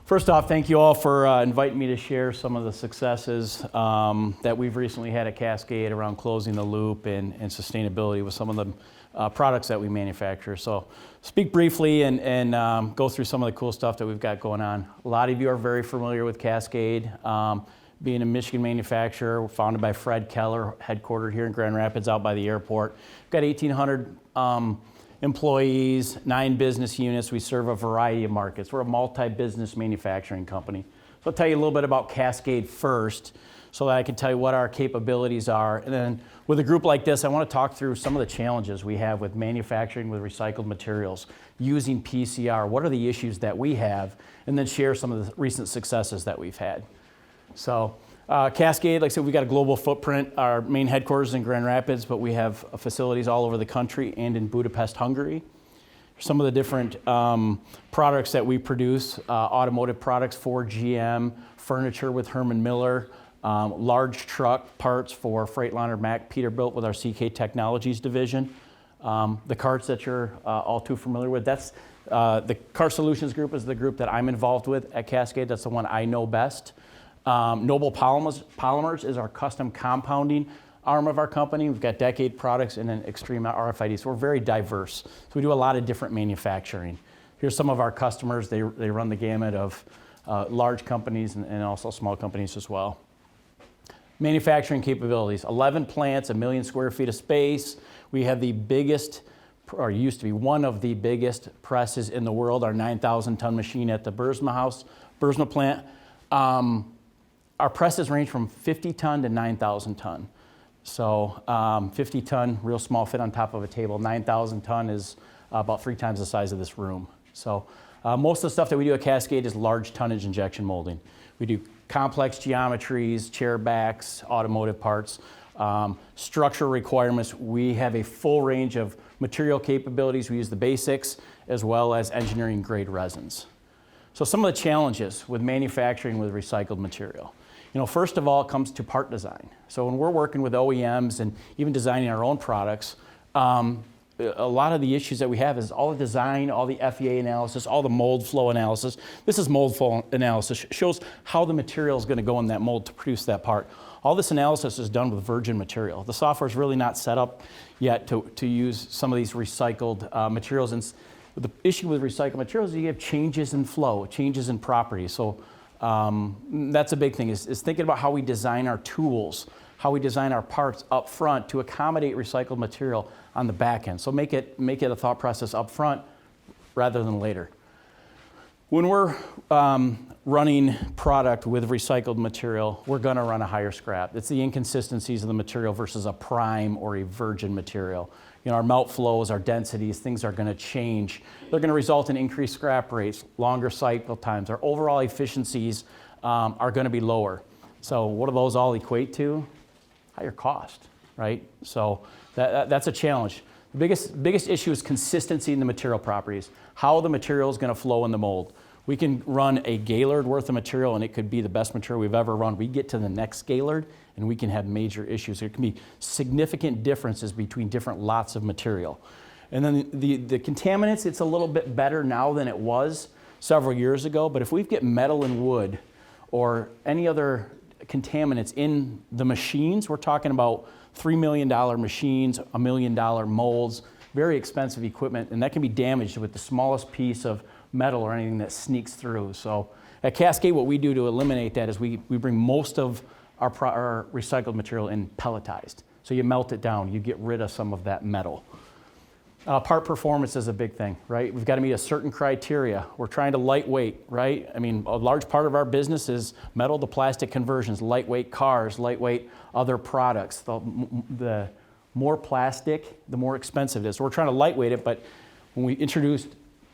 First off, thank you all for inviting me to share some of the successes that we've recently had at Cascade around closing the loop and sustainability with some of the products that we manufacture. So speak briefly and go through some of the cool stuff that we've got going on. A lot of you are very familiar with Cascade. Being a Michigan manufacturer, we're founded by Fred Keller, headquartered here in Grand Rapids out by the airport. We've got 1,800 employees, 9 business units. We serve a variety of markets. We're a multi-business manufacturing company. So I'll tell you a little bit about Cascade first so that I can tell you what our capabilities are. And then with a group like this, I want to talk through some of the challenges we have with manufacturing with recycled materials, using PCR. What are the issues that we have? And then share some of the recent successes that we've had. So Cascade, like I said, we've got a global footprint. Our main headquarters is in Grand Rapids, but we have facilities all over the country and in Budapest, Hungary. Some of the different products that we produce, automotive products for GM, furniture with Herman Miller, large truck parts for Freightliner Mack Peterbilt with our CK Technologies division. The carts that you're all too familiar with, that's the Car Solutions group is the group that I'm involved with at Cascade. That's the one I know best. Noble Polymers is our custom compounding arm of our company. We've got Decade products and then Extreme RFID. So we're very diverse. So we do a lot of different manufacturing. Here's some of our customers. They run the gamut of large companies and also small companies as well. Manufacturing capabilities, 11 plants, 1 million square feet of space. We have the biggest, or used to be one of the biggest presses in the world, our 9,000 ton machine at the Bursma plant. Our presses range from 50 ton to 9,000 ton. So 50 ton, real small, fit on top of a table. 9,000 ton is about 3 times the size of this room. So most of the stuff that we do at Cascade is large tonnage injection molding. We do complex geometries, chair backs, automotive parts, structural requirements. We have a full range of material capabilities. We use the basics as well as engineering grade resins. So some of the challenges with manufacturing with recycled material. You know, first of all, it comes to part design. So when we're working with OEMs and even designing our own products, a lot of the issues that we have is all the design, all the FEA analysis, all the mold flow analysis. This is mold flow analysis. Shows how the material is going to go in that mold to produce that part. All this analysis is done with virgin material. The software is really not set up yet to use some of these recycled materials. And the issue with recycled materials is you have changes in flow, changes in properties. So that's a big thing, is thinking about how we design our tools, how we design our parts up front to accommodate recycled material on the back end. So make it a thought process up front rather than later. When we're running product with recycled material, we're going to run a higher scrap. It's the inconsistencies of the material versus a prime or a virgin material. You know, our melt flows, our densities, things are going to change. They're going to result in increased scrap rates, longer cycle times. Our overall efficiencies are going to be lower. So what do those all equate to? Higher cost, right? So that's a challenge. The biggest issue is consistency in the material properties. How the material is going to flow in the mold. We can run a Gaylord worth of material and it could be the best material we've ever run. We get to the next Gaylord and we can have major issues. There can be significant differences between different lots of material. And then the contaminants, it's a little bit better now than it was several years ago, but if we get metal and wood or any other contaminants in the machines, we're talking about $3 million machines, $1 million molds, very expensive equipment, and that can be damaged with the smallest piece of metal or anything that sneaks through. So at Cascade, what we do to eliminate that is we bring most of our recycled material in pelletized. So you melt it down, you get rid of some of that metal. Part performance is a big thing, right? We've got to meet a certain criteria. We're trying to lightweight, right? I mean, a large part of our business is metal to plastic conversions, lightweight cars, lightweight other products. The more plastic, the more expensive it is. So we're trying to lightweight it, but when we introduced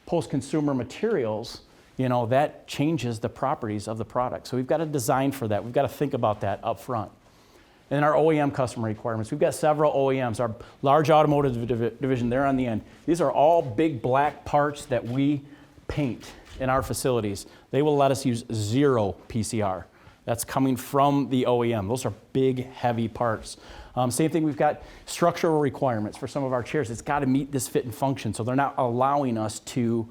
post-consumer materials, you know, that changes the properties of the product. So we've got to design for that. We've got to think about that up front. And then our OEM customer requirements. We've got several OEMs. Our large automotive division, they're on the end. These are all big black parts that we paint in our facilities. They will let us use 0 PCR. That's coming from the OEM. Those are big, heavy parts. Same thing, we've got structural requirements for some of our chairs. It's got to meet this fit and function, so they're not allowing us to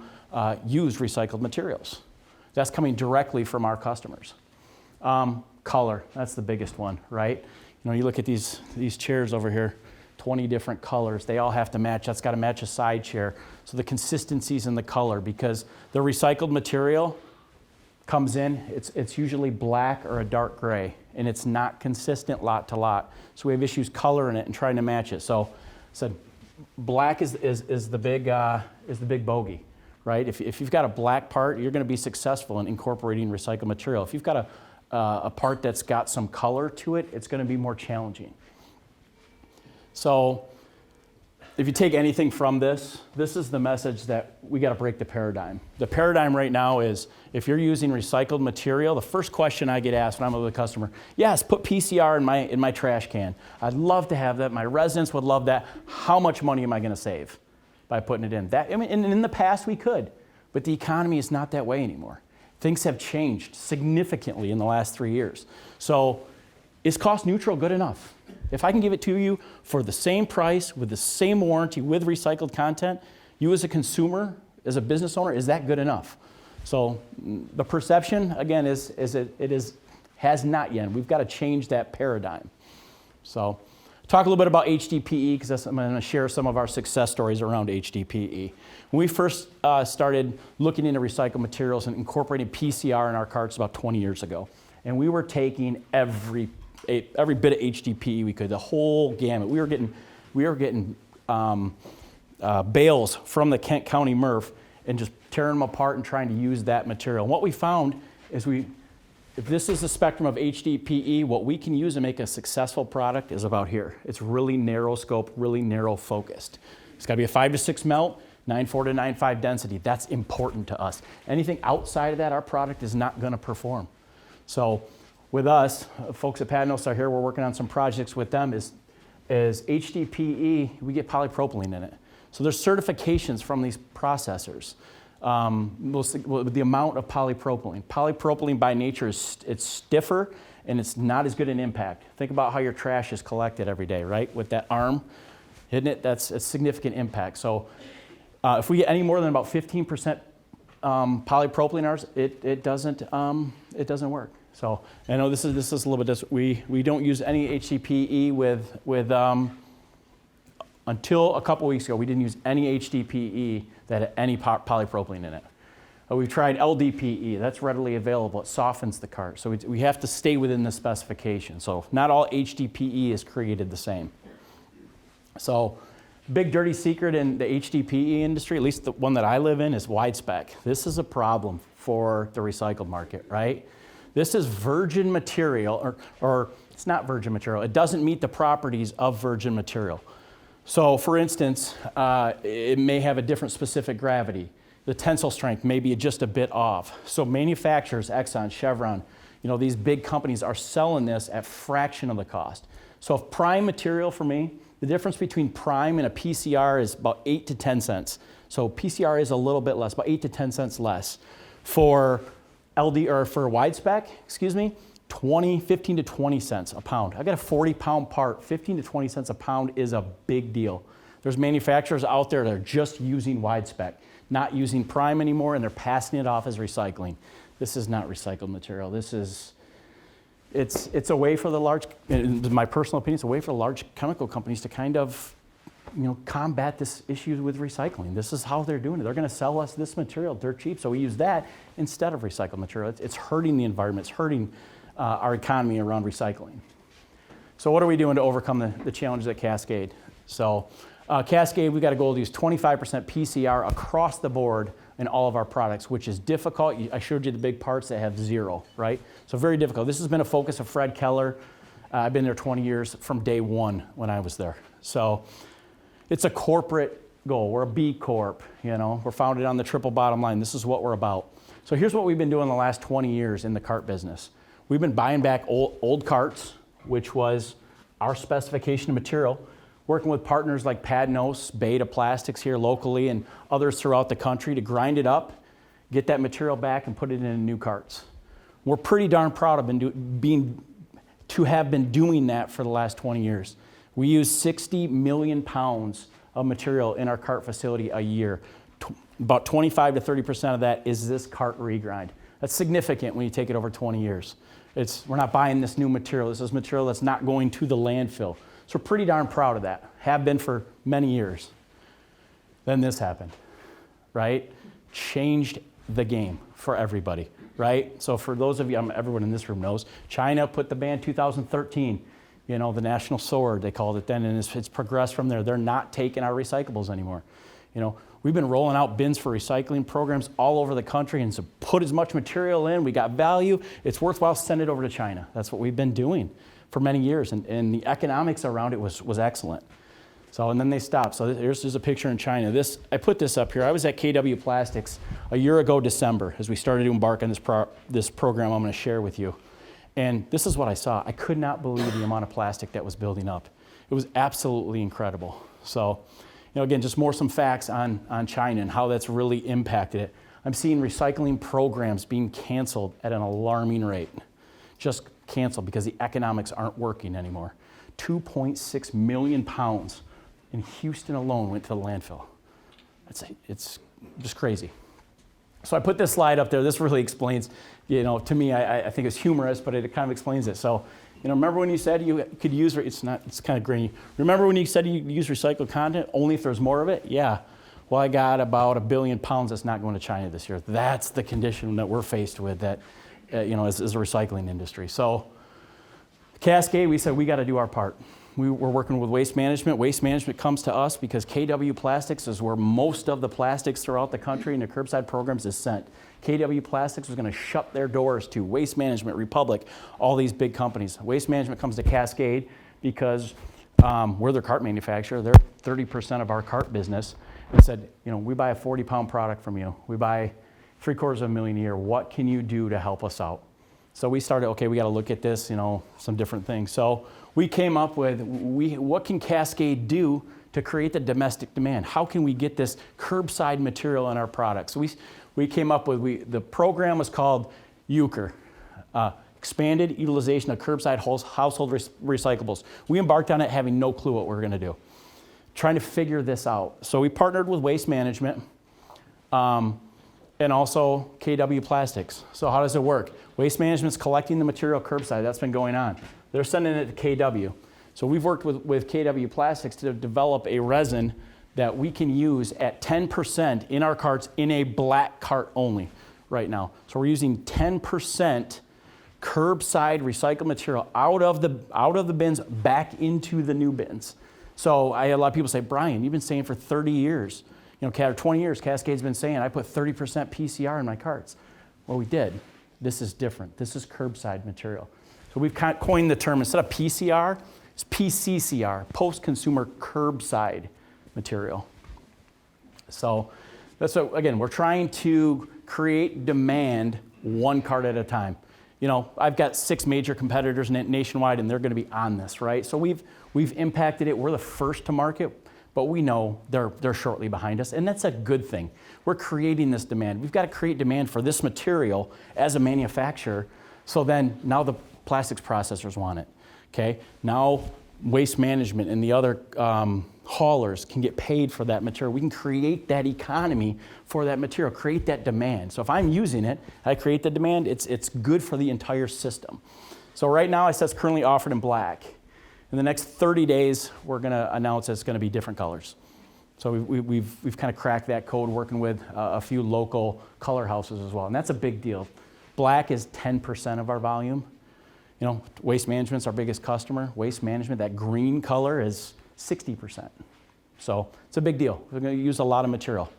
use recycled materials. That's coming directly from our customers. Color, that's the biggest one, right? You look at these chairs over here, 20 different colors. They all have to match. That's got to match a side chair. So the consistency's in the color, because the recycled material comes in, it's usually black or a dark gray, and it's not consistent lot to lot. So we have issues coloring it and trying to match it. So black is the big bogey, right? If you've got a black part, you're going to be successful in incorporating recycled material. If you've got a part that's got some color to it, it's going to be more challenging. So if you take anything from this is the message that we got to break the paradigm. The paradigm right now is, if you're using recycled material, the first question I get asked when I'm with a customer, yes, put PCR in my trash can. I'd love to have that. My residents would love that. How much money am I going to save by putting it in? In the past we could, but the economy is not that way anymore. Things have changed significantly in the last 3 years. So is cost neutral good enough? If I can give it to you for the same price, with the same warranty, with recycled content, you as a consumer, as a business owner, is that good enough? So the perception, again, has not yet. We've got to change that paradigm. So talk a little bit about HDPE, because I'm going to share some of our success stories around HDPE. When we first started looking into recycled materials and incorporating PCR in our carts about 20 years ago, and we were taking every bit of HDPE we could, the whole gamut. We were getting bales from the Kent County MRF and just tearing them apart and trying to use that material. And what we found is, if this is the spectrum of HDPE, what we can use to make a successful product is about here. It's really narrow scope, really narrow focused. It's got to be a 5 to 6 melt, 9.4 to 9.5 density. That's important to us. Anything outside of that, our product is not going to perform. So with us, folks at Padnos are here, we're working on some projects with them, is HDPE, we get polypropylene in it. So there's certifications from these processors. With the amount of polypropylene. Polypropylene by nature it's stiffer and it's not as good an impact. Think about how your trash is collected every day, right? With that arm, isn't it? That's a significant impact. So if we get any more than about 15% polypropylene in ours, it doesn't work. So I know this is a little bit. We don't use any HDPE with until a couple weeks ago. We didn't use any HDPE that had any polypropylene in it. We've tried LDPE. That's readily available. It softens the cart. So we have to stay within the specification. So not all HDPE is created the same. So big dirty secret in the HDPE industry, at least the one that I live in, is wide spec. This is a problem for the recycled market, right? This is virgin material, or it's not virgin material. It doesn't meet the properties of virgin material. So for instance, it may have a different specific gravity. The tensile strength may be just a bit off. So manufacturers, Exxon, Chevron, these big companies are selling this at fraction of the cost. So if prime material for me, the difference between prime and a PCR is about 8 to 10 cents. So PCR is a little bit less, about 8 to 10 cents less. For for wide spec, 15 to 20 cents a pound. I got a 40-pound part, 15 to 20 cents a pound is a big deal. There's manufacturers out there that are just using wide spec, not using prime anymore, and they're passing it off as recycling. This is not recycled material. It's a way for the large, in my personal opinion, it's a way for the large chemical companies to kind of combat this issue with recycling. This is how they're doing it. They're going to sell us this material dirt cheap, so we use that instead of recycled material. It's hurting the environment. It's hurting our economy around recycling. So what are we doing to overcome the challenges at Cascade? So Cascade, we got a goal to use 25% PCR across the board in all of our products, which is difficult. I showed you the big parts that have 0, right? So very difficult. This has been a focus of Fred Keller. I've been there 20 years from day one when I was there. So it's a corporate goal. We're a B Corp, We're founded on the triple bottom line. This is what we're about. So here's what we've been doing the last 20 years in the cart business. We've been buying back old carts, which was our specification of material, working with partners like Padnos, Beta Plastics here locally, and others throughout the country to grind it up, get that material back, and put it in new carts. We're pretty darn proud of to have been doing that for the last 20 years. We use 60 million pounds of material in our cart facility a year. About 25 to 30% of that is this cart regrind. That's significant when you take it over 20 years. We're not buying this new material. This is material that's not going to the landfill. So we're pretty darn proud of that. Have been for many years. Then this happened, right? Changed the game for everybody, right? So for those of you, everyone in this room knows, China put the ban 2013, the national sword, they called it then, and it's progressed from there. They're not taking our recyclables anymore. We've been rolling out bins for recycling programs all over the country, and so put as much material in, we got value, it's worthwhile, send it over to China. That's what we've been doing for many years, and the economics around it was excellent. So, and then they stopped. So here's a picture in China. I put this up here. I was at KW Plastics a year ago, December, as we started to embark on this program I'm going to share with you. And this is what I saw. I could not believe the amount of plastic that was building up. It was absolutely incredible. So, again, just some facts on China and how that's really impacted it. I'm seeing recycling programs being canceled at an alarming rate. Just canceled because the economics aren't working anymore. 2.6 million pounds in Houston alone went to the landfill. It's just crazy. So I put this slide up there. This really explains, to me, I think it's humorous, but it kind of explains it. So, remember when you said you could use, it's kind of grainy. Remember when you said you use recycled content only if there's more of it? Yeah. Well, I got about 1 billion pounds that's not going to China this year. That's the condition that we're faced with that, as a recycling industry. So Cascade, we said we got to do our part. We're working with Waste Management. Waste Management comes to us because KW Plastics is where most of the plastics throughout the country and the curbside programs is sent. KW Plastics was going to shut their doors to Waste Management, Republic, all these big companies. Waste Management comes to Cascade because we're their cart manufacturer. They're 30% of our cart business. And said, we buy a 40-pound product from you. We buy $750,000 a year. What can you do to help us out? So we started, okay, we got to look at this, some different things. So we came up with, what can Cascade do to create the domestic demand? How can we get this curbside material in our products? So we came up with, the program was called UCR, Expanded Utilization of Curbside Household Recyclables. We embarked on it having no clue what we were going to do, trying to figure this out. So we partnered with Waste Management and also KW Plastics. So how does it work? Waste Management's collecting the material curbside. That's been going on. They're sending it to KW. So we've worked with KW Plastics to develop a resin that we can use at 10% in our carts in a black cart only right now. So we're using 10% curbside recycled material out of the bins back into the new bins. So I had a lot of people say, Brian, you've been saying for 30 years, 20 years, Cascade's been saying I put 30% PCR in my carts. Well, we did. This is different. This is curbside material. So we've kind of coined the term, instead of PCR, it's PCCR, post-consumer curbside material. So that's what, again, we're trying to create demand one cart at a time. I've got 6 major competitors nationwide, and they're going to be on this, right? So we've impacted it. We're the first to market, but we know they're shortly behind us, and that's a good thing. We're creating this demand. We've got to create demand for this material as a manufacturer, so then now the plastics processors want it, okay? Now Waste Management and the other haulers can get paid for that material. We can create that economy for that material, create that demand. So if I'm using it, I create the demand, it's good for the entire system. So right now it says currently offered in black. In the next 30 days, we're going to announce it's going to be different colors. So we've kind of cracked that code working with a few local color houses as well. And that's a big deal. Black is 10% of our volume. Waste Management's our biggest customer. Waste Management, that green color is 60%. So it's a big deal. We're going to use a lot of material.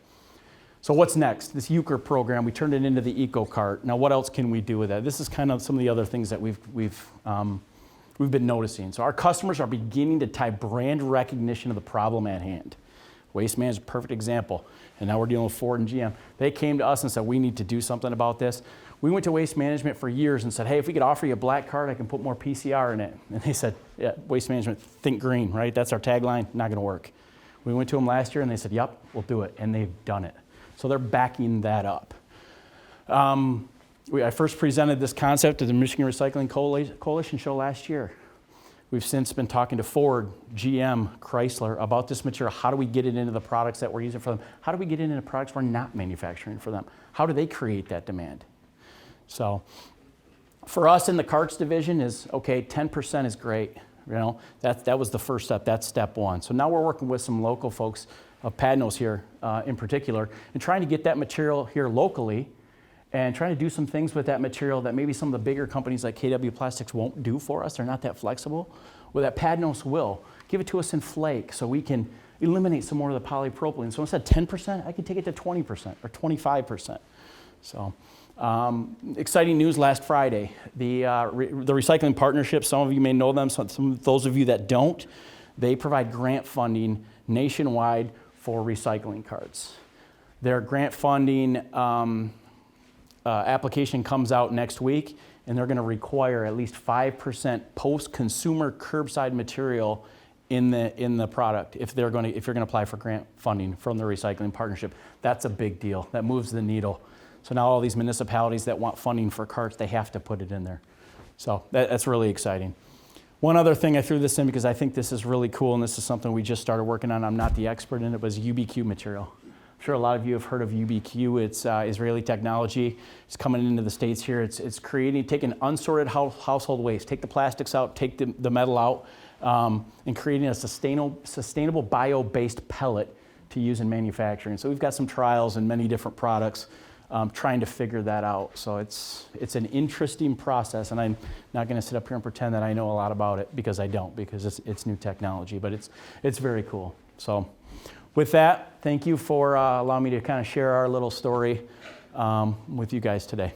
So what's next? This UCR program, we turned it into the Eco Cart. Now what else can we do with that? This is kind of some of the other things that we've been noticing. So our customers are beginning to tie brand recognition to the problem at hand. Waste Management, perfect example. And now we're dealing with Ford and GM. They came to us and said, we need to do something about this. We went to Waste Management for years and said, hey, if we could offer you a black card, I can put more PCR in it. And they said, yeah, Waste Management, think green, right? That's our tagline, not gonna work. We went to them last year and they said, yep, we'll do it. And they've done it. So they're backing that up. I first presented this concept at the Michigan Recycling Coalition show last year. We've since been talking to Ford, GM, Chrysler about this material. How do we get it into the products that we're using for them? How do we get it into products we're not manufacturing for them? How do they create that demand? So for us in the carts division is, okay, 10% is great. You know, that was the first step. That's step one. So now we're working with some local folks of Padnos here in particular and trying to get that material here locally and trying to do some things with that material that maybe some of the bigger companies like KW Plastics won't do for us. They're not that flexible. Well, that Padnos will. Give it to us in flake so we can eliminate some more of the polypropylene. So instead of 10%, I can take it to 20% or 25%. So exciting news last Friday. The Recycling Partnership, some of you may know them, some those of you that don't, they provide grant funding nationwide for recycling carts. Their grant funding application comes out next week, and they're going to require at least 5% post-consumer curbside material in the product if you're going to apply for grant funding from the Recycling Partnership. That's a big deal. That moves the needle. So now all these municipalities that want funding for carts, they have to put it in there. So that's really exciting. One other thing I threw this in because I think this is really cool, and this is something we just started working on. I'm not the expert in it, was UBQ material. I'm sure a lot of you have heard of UBQ. It's Israeli technology. It's coming into the States here. It's taking unsorted household waste, take the plastics out, take the metal out, and creating a sustainable bio-based pellet to use in manufacturing. So we've got some trials and many different products trying to figure that out. So it's an interesting process, and I'm not going to sit up here and pretend that I know a lot about it because I don't, because it's new technology, but it's very cool. So with that, thank you for allowing me to kind of share our little story with you guys today.